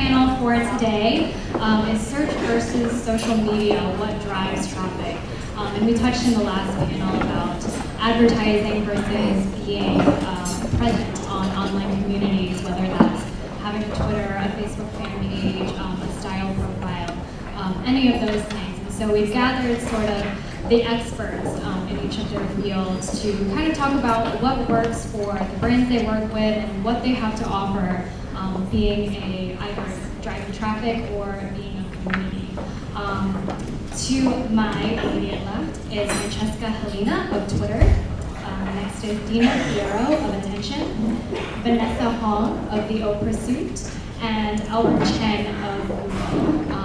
panel for today is search versus social media, what drives traffic. And we touched in the last panel about advertising versus being present on online communities, whether that's having a Twitter, a Facebook fan page, a style profile, any of those things. And so we've gathered sort of the experts in each of their fields to kind of talk about what works for the brands they work with and what they have to offer, being either driving traffic or being a community. To my immediate left is Francesca Helena of Twitter. Next is Dina Fierro of Attention, Vanessa Hong of The O Pursuit, and Albert Chen of Google.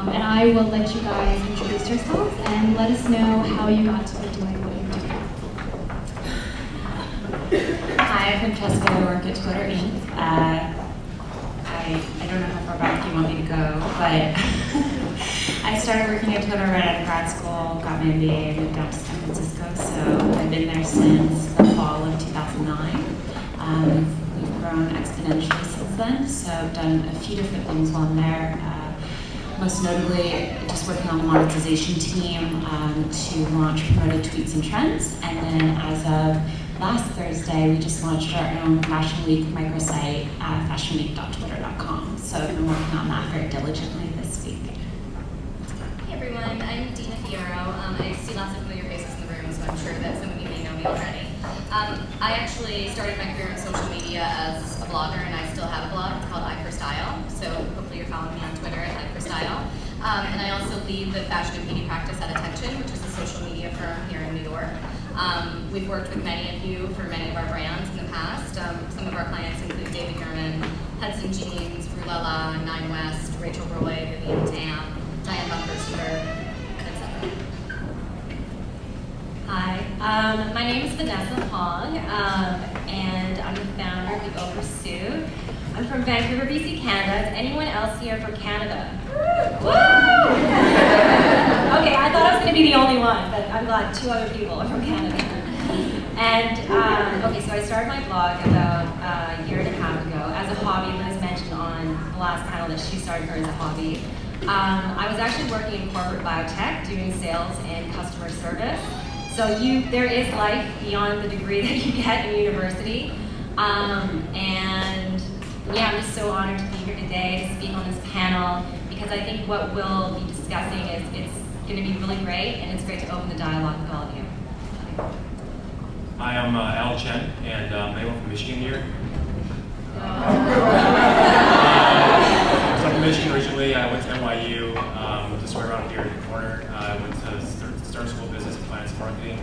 And I will let you guys introduce yourselves and let us know how you got to be doing what you're doing. Hi, I'm Francesca. I work at Twitter Inc. I don't know how far back you want me to go, but I started working at Twitter right out of grad school, got my MBA, and moved out to San Francisco. So I've been there since the fall of 2009. We've grown exponentially since then, so I've done a few different things while I'm there. Most notably, just working on the monetization team to launch promoted tweets and trends. And then as of last Thursday, we just launched our own Fashion Week microsite at fashionweek.twitter.com. So I've been working on that very diligently this week. Hey everyone, I'm Dina Fierro. I see lots of familiar faces in the room, so I'm sure that some of you may know me already. I actually started my career in social media as a blogger, and I still have a blog. It's called I4Style, so hopefully you're following me on Twitter at I4Style. And I also lead the fashion and beauty practice at Attention, which is a social media firm here in New York. We've worked with many of you for many of our brands in the past. Some of our clients include David Yurman, Hudson Jeans, Rulala, Nine West, Rachel Roy, Vivian Tam, Diane von Furstenberg, etc. Hi, my name is Vanessa Hong, and I'm the founder of The O Pursuit. I'm from Vancouver, BC, Canada. Is anyone else here from Canada? Woo! Okay, I thought I was going to be the only one, but I'm glad two other people are from Canada. And, okay, so I started my blog about a year and a half ago as a hobby. Liz mentioned on the last panel that she started hers as a hobby. I was actually working in corporate biotech, doing sales and customer service. So there is life beyond the degree that you get in university. And yeah, I'm just so honored to be here today to speak on this panel, because I think what we'll be discussing is it's going to be really great, and it's great to open the dialogue with all of you. Hi, I'm Al Chen, and I'm from Michigan here. So I'm from Michigan originally. I went to NYU, just right around here in the corner. I went to start school of business and finance and marketing.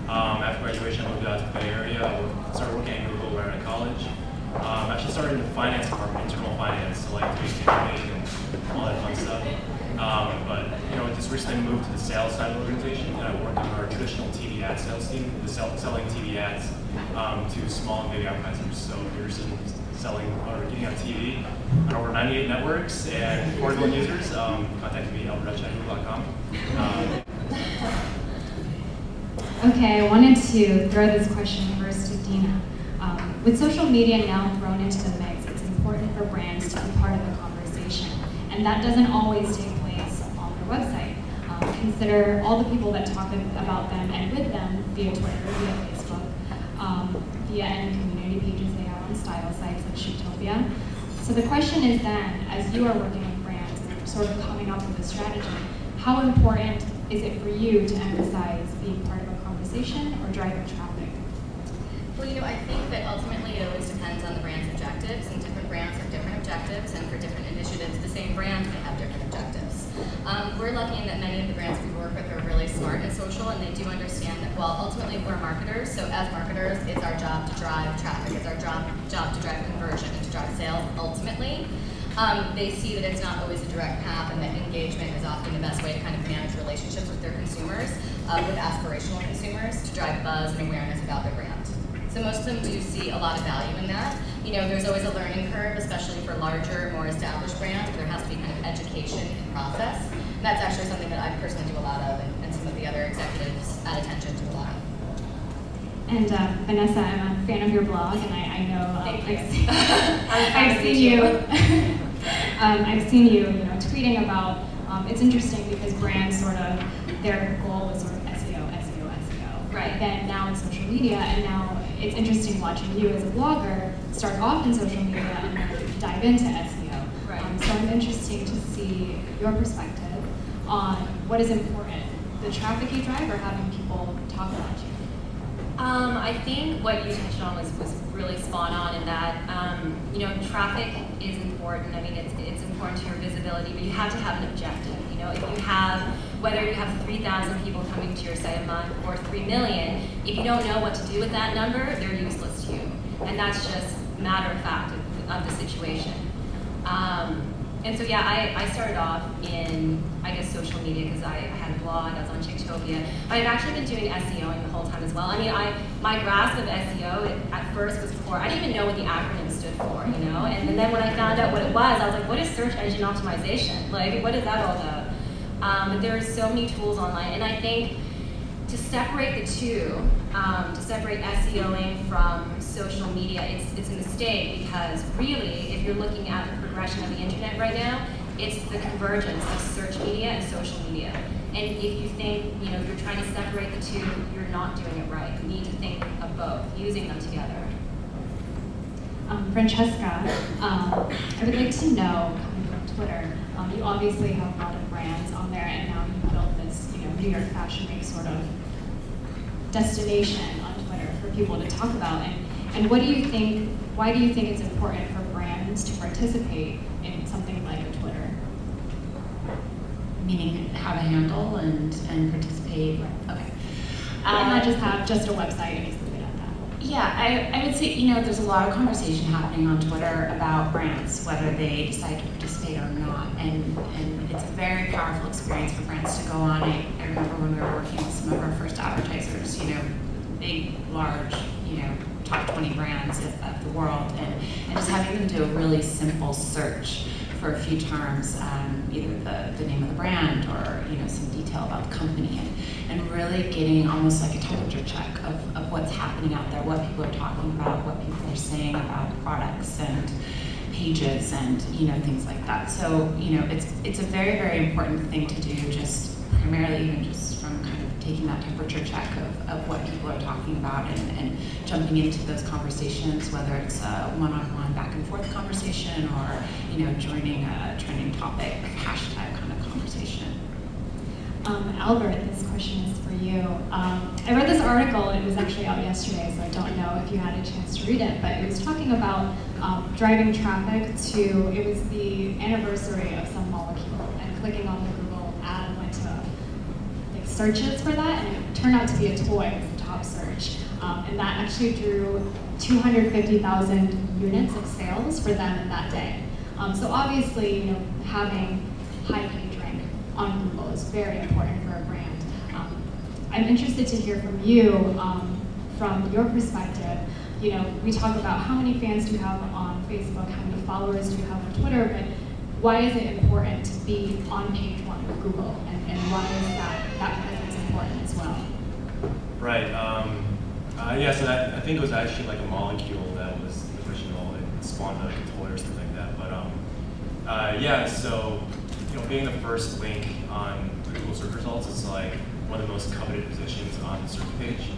After graduation, I moved out to the Bay Area. I started working at Google right out of college. I actually started in the finance department, internal finance, so like doing campaign and all that fun stuff. But just recently moved to the sales side of the organization, and I worked on our traditional TV ad sales team, selling TV ads to small and big advertisers. So if you're selling or getting on TV on over 98 networks and 40 million users, contact me, albert@google.com. Okay, I wanted to throw this question first to Dina. With social media now thrown into the mix, it's important for brands to be part of the conversation, and that doesn't always take place on their website. Consider all the people that talk about them and with them via Twitter, via Facebook, via any community pages they have on style sites like Chictopia. So the question is then, as you are working with brands and sort of coming up with a strategy, how important is it for you to emphasize being part of a conversation or driving traffic? Well, I think that ultimately it always depends on the brand's objectives, and different brands have different objectives, and for different initiatives, the same brand may have different objectives. We're lucky in that many of the brands we work with are really smart and social, and they do understand that, well, ultimately we're marketers, so as marketers, it's our job to drive traffic, it's our job to drive conversion, and to drive sales ultimately. They see that it's not always a direct path, and that engagement is often the best way to kind of manage relationships with their consumers, with aspirational consumers, to drive buzz and awareness about their brand. So most of them do see a lot of value in that. There's always a learning curve, especially for larger, more established brands, where there has to be kind of education and process. And that's actually something that I personally do a lot of, and some of the other executives at Attention do a lot of. And Vanessa, I'm a fan of your blog, and I know Thank you. I've seen you I've seen you, tweeting about. It's interesting because brands their goal was sort of SEO. Right. Then now it's social media, and now it's interesting watching you as a blogger start off in social media and then dive into SEO. Right. So it's interesting to see your perspective on what is important, the traffic you drive or having people talk about you. I think what you touched on was really spot on in that, traffic is important. I mean, it's important to your visibility, but you have to have an objective. If you have, whether you have 3,000 people coming to your site a month or 3 million, if you don't know what to do with that number, they're useless to you. And that's just matter of fact of the situation. And so yeah, I started off in, social media because I had a blog, I was on Chictopia. But I've actually been doing SEOing the whole time as well. I mean, my grasp of SEO at first was poor. I didn't even know what the acronym stood for, And then when I found out what it was, I was like, what is search engine optimization? Like, what is that all about? But there are so many tools online, and I think to separate the two, to separate SEOing from social media, it's a mistake because really, if you're looking at the progression of the internet right now, it's the convergence of search media and social media. And if you think, you're trying to separate the two, you're not doing it right. You need to think of both, using them together. Francesca, I would like to know, coming from Twitter, you obviously have a lot of brands on there, and now you've built this, New York Fashion Week sort of destination on Twitter for people to talk about. And what do you think? Why do you think it's important for brands to participate in something like a Twitter? Meaning have a handle and participate. Okay. And not just have just a website and just leave it at that. Yeah, I would say, there's a lot of conversation happening on Twitter about brands, whether they decide to participate or not. And it's a very powerful experience for brands to go on. I remember when we were working with some of our first advertisers, big, large, top 20 brands of the world, and just having them do a really simple search for a few terms, either the name of the brand or some detail about the company, and really getting almost like a temperature check of what's happening out there, what people are talking about, what people are saying about products and pages and things like that. So it's a very, very important thing to do, just primarily even just from kind of taking that temperature check of what people are talking about and jumping into those conversations, whether it's a one-on-one back and forth conversation or joining a trending topic hashtag kind of conversation. Albert, this question is for you. I read this article, it was actually out yesterday, so I don't know if you had a chance to read it, but it was talking about driving traffic to, it was the anniversary of some molecule, and clicking on the Google ad went to searches for that, and it turned out to be a toy was the top search. And that actually drew 250,000 units of sales for them in that day. So obviously, having high page rank on Google is very important for a brand. I'm interested to hear from you, from your perspective. We talk about how many fans do you have on Facebook, how many followers do you have on Twitter, but why is it important to be on page one of Google, and why is that presence important as well? Right. Yeah, so I think it was actually like a molecule that was original. It spawned a toy or something like that. But yeah, so being the first link on Google search results is like one of the most coveted positions on the search page.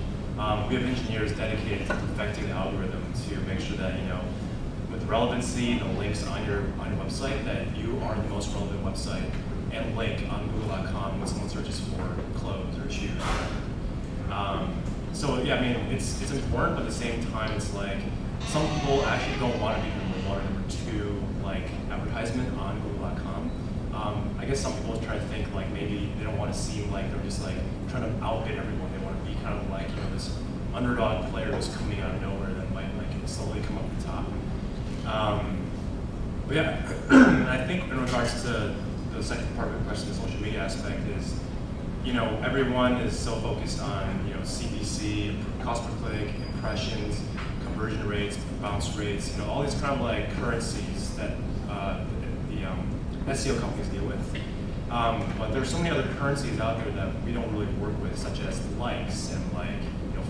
We have engineers dedicated to perfecting the algorithm to make sure that with relevancy and the links on your website, that you are the most relevant website and link on Google.com when someone searches for clothes or shoes. So yeah, I mean, it's important, but at the same time, it's like some people actually don't want to be number one or number two, like advertisement on Google.com. I guess some people try to think like maybe they don't want to seem like they're just like trying to outbid everyone. They want to be kind of like this underdog player who's coming out of nowhere that might like slowly come up the top. But yeah, I think in regards to the second part of the question, the social media aspect is, everyone is so focused on, CPC, cost per click, impressions, conversion rates, bounce rates, all these kind of like currencies that the SEO companies deal with. But there's so many other currencies out there that we don't really work with, such as likes and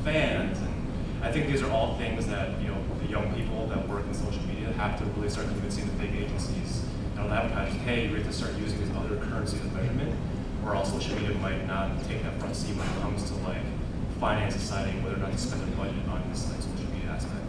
fans. And I think these are all things that, the young people that work in social media have to really start convincing the big agencies that advertisers, hey, you have to start using these other currencies of measurement, or else social media might not take that front seat when it comes to like finance deciding whether or not to spend their budget on this like social media aspect.